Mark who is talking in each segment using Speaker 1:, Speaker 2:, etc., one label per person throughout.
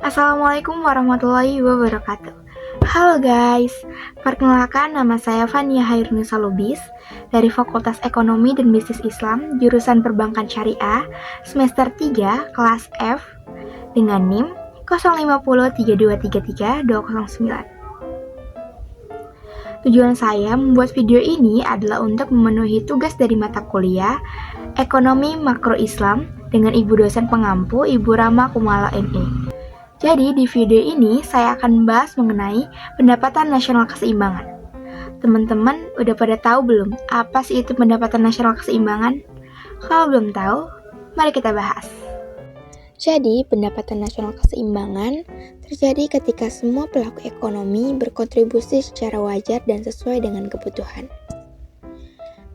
Speaker 1: Assalamualaikum warahmatullahi wabarakatuh. Halo guys, perkenalkan nama saya Fania Hairunisa Lubis dari Fakultas Ekonomi dan Bisnis Islam, jurusan Perbankan Syariah, semester 3, kelas F, dengan NIM 0503233 Tujuan saya membuat video ini adalah untuk memenuhi tugas dari mata kuliah Ekonomi Makro Islam dengan Ibu dosen pengampu Ibu Rama Kumala ME. Jadi di video ini saya akan membahas mengenai pendapatan nasional keseimbangan. Teman-teman udah pada tahu belum apa sih itu pendapatan nasional keseimbangan? Kalau belum tahu, mari kita bahas. Jadi, pendapatan nasional keseimbangan terjadi ketika semua pelaku ekonomi berkontribusi secara wajar dan sesuai dengan kebutuhan.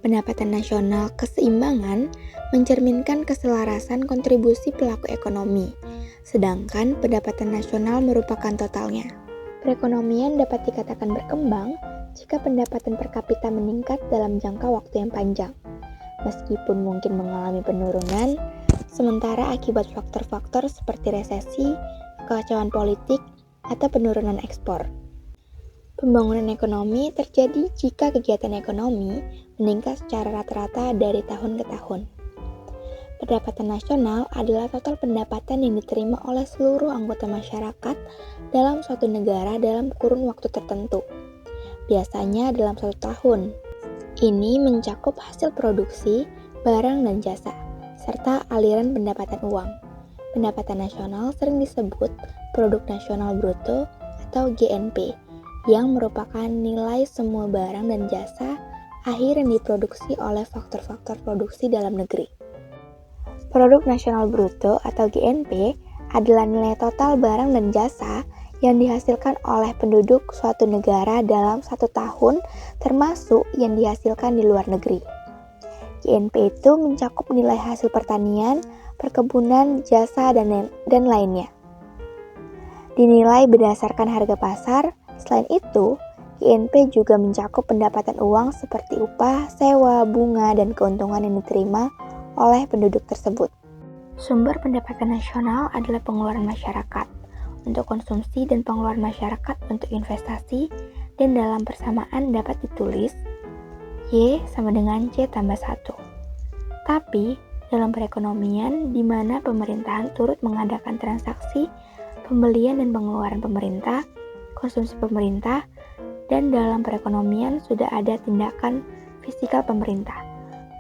Speaker 1: Pendapatan nasional keseimbangan mencerminkan keselarasan kontribusi pelaku ekonomi, sedangkan pendapatan nasional merupakan totalnya. Perekonomian dapat dikatakan berkembang jika pendapatan per kapita meningkat dalam jangka waktu yang panjang, meskipun mungkin mengalami penurunan, sementara akibat faktor-faktor seperti resesi, kekacauan politik, atau penurunan ekspor. Pembangunan ekonomi terjadi jika kegiatan ekonomi meningkat secara rata-rata dari tahun ke tahun. Pendapatan nasional adalah total pendapatan yang diterima oleh seluruh anggota masyarakat dalam suatu negara dalam kurun waktu tertentu, biasanya dalam 1 tahun. Ini mencakup hasil produksi, barang dan jasa, serta aliran pendapatan uang. Pendapatan nasional sering disebut Produk Nasional Bruto atau GNP, yang merupakan nilai semua barang dan jasa akhir yang diproduksi oleh faktor-faktor produksi dalam negeri. Produk Nasional Bruto atau GNP adalah nilai total barang dan jasa yang dihasilkan oleh penduduk suatu negara dalam 1 tahun, termasuk yang dihasilkan di luar negeri. GNP itu mencakup nilai hasil pertanian, perkebunan, jasa, dan lainnya. Dinilai berdasarkan harga pasar. Selain itu, GNP juga mencakup pendapatan uang seperti upah, sewa, bunga, dan keuntungan yang diterima oleh penduduk tersebut. Sumber pendapatan nasional adalah pengeluaran masyarakat untuk konsumsi dan pengeluaran masyarakat untuk investasi, dan dalam persamaan dapat ditulis Y sama dengan C tambah 1. Tapi, dalam perekonomian di mana pemerintahan turut mengadakan transaksi pembelian dan pengeluaran pemerintah, konsumsi pemerintah, dan dalam perekonomian sudah ada tindakan fiskal pemerintah,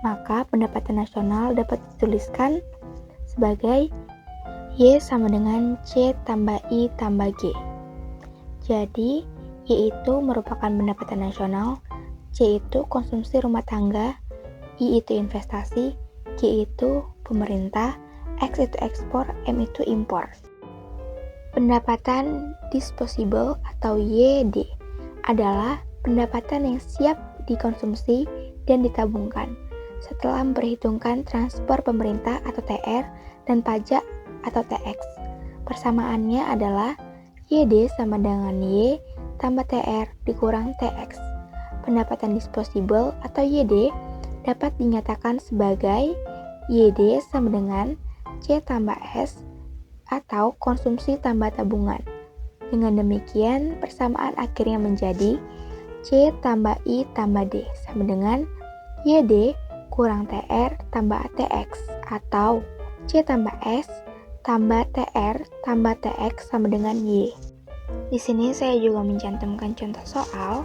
Speaker 1: maka pendapatan nasional dapat dituliskan sebagai Y sama dengan C tambah I tambah G. Jadi, Y itu merupakan pendapatan nasional, C itu konsumsi rumah tangga, I itu investasi, G itu pemerintah, X itu ekspor, M itu impor. Pendapatan disposable atau YD adalah pendapatan yang siap dikonsumsi dan ditabungkan setelah memperhitungkan transfer pemerintah atau TR dan pajak atau TX. Persamaannya adalah YD sama dengan Y tambah TR dikurang TX. Pendapatan disposable atau YD dapat dinyatakan sebagai YD sama dengan C tambah S atau konsumsi tambah tabungan. Dengan demikian, persamaan akhirnya menjadi C tambah I tambah D sama dengan YD kurang TR tambah TX atau C tambah S tambah TR tambah TX sama dengan Y. Di sini saya juga mencantumkan contoh soal.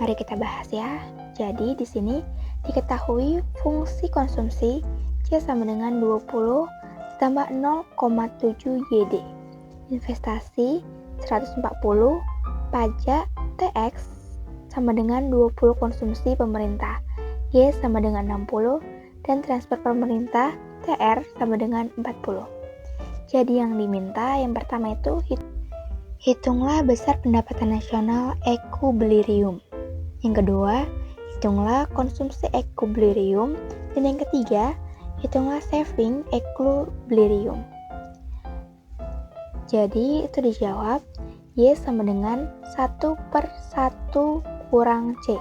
Speaker 1: Mari kita bahas ya. Jadi di sini diketahui fungsi konsumsi C sama dengan 20 tambah 0,7 YD, investasi 140, pajak TX sama dengan 20 konsumsi pemerintah, Y sama dengan 60, dan transfer pemerintah TR sama dengan 40. Jadi yang diminta yang pertama itu hitunglah besar pendapatan nasional ekuilibrium. Yang kedua, hitunglah konsumsi ekuilibrium, dan yang ketiga, hitunglah saving ekuilibrium. Jadi itu dijawab Y sama dengan 1/1 kurang C.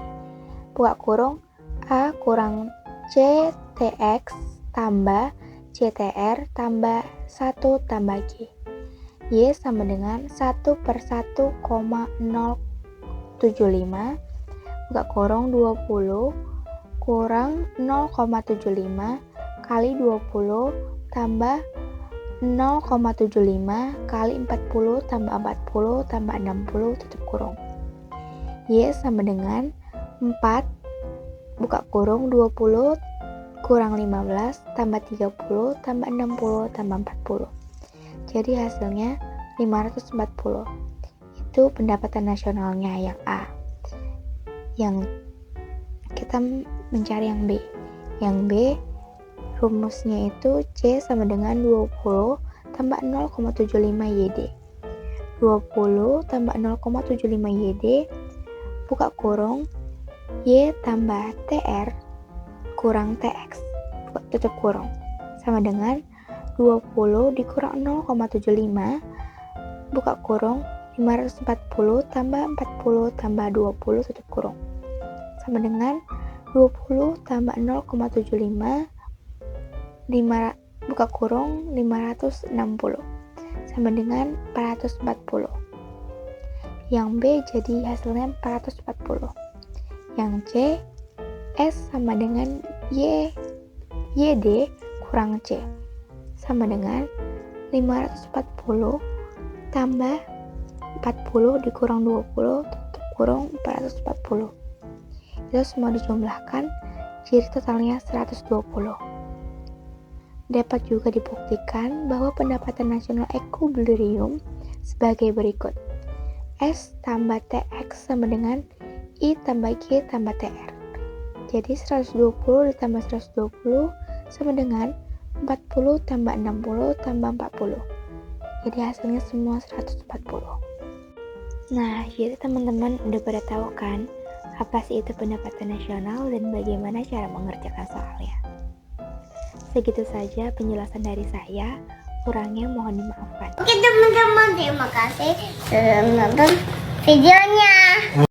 Speaker 1: Buka kurung A kurang C TX tambah CTR tambah 1 tambah G. Y sama dengan 1/1,075 buka kurung 20 kurang 0,75 kali 20 tambah 0,75 kali 40 tambah 40 tambah 60 tutup kurung. Y sama dengan 4 buka kurung 20 kurang 15 tambah 30 tambah 60 tambah 40. Jadi hasilnya 540. Itu pendapatan nasionalnya yang A. Yang kita mencari yang B. Yang B rumusnya itu C sama dengan 20 tambah 0,75 YD. 20 tambah 0,75 YD buka kurung Y tambah TR kurang TX tutup kurung sama dengan 20 dikurang 0,75 buka kurung 540 tambah 40 tambah 20 tutup kurung sama dengan 20 tambah 0,75 buka kurung 560 sama dengan 440. Yang B jadi hasilnya 440. Yang C S sama dengan YD kurang C sama dengan 540 tambah 40 dikurang 20 tutup kurung 440. Itu semua dijumlahkan jadi totalnya 120. Dapat juga dibuktikan bahwa pendapatan nasional ekuilibrium sebagai berikut. S tambah TX sama dengan I tambah G tambah TR. Jadi 120 ditambah 120 sama dengan 40 tambah 60 tambah 40. Jadi hasilnya semua 140. Nah, jadi teman-teman udah pada tahu kan apa sih itu pendapatan nasional dan bagaimana cara mengerjakan soalnya. Segitu saja penjelasan dari saya, kurangnya mohon dimaafkan.
Speaker 2: Oke teman-teman, terima kasih sudah menonton video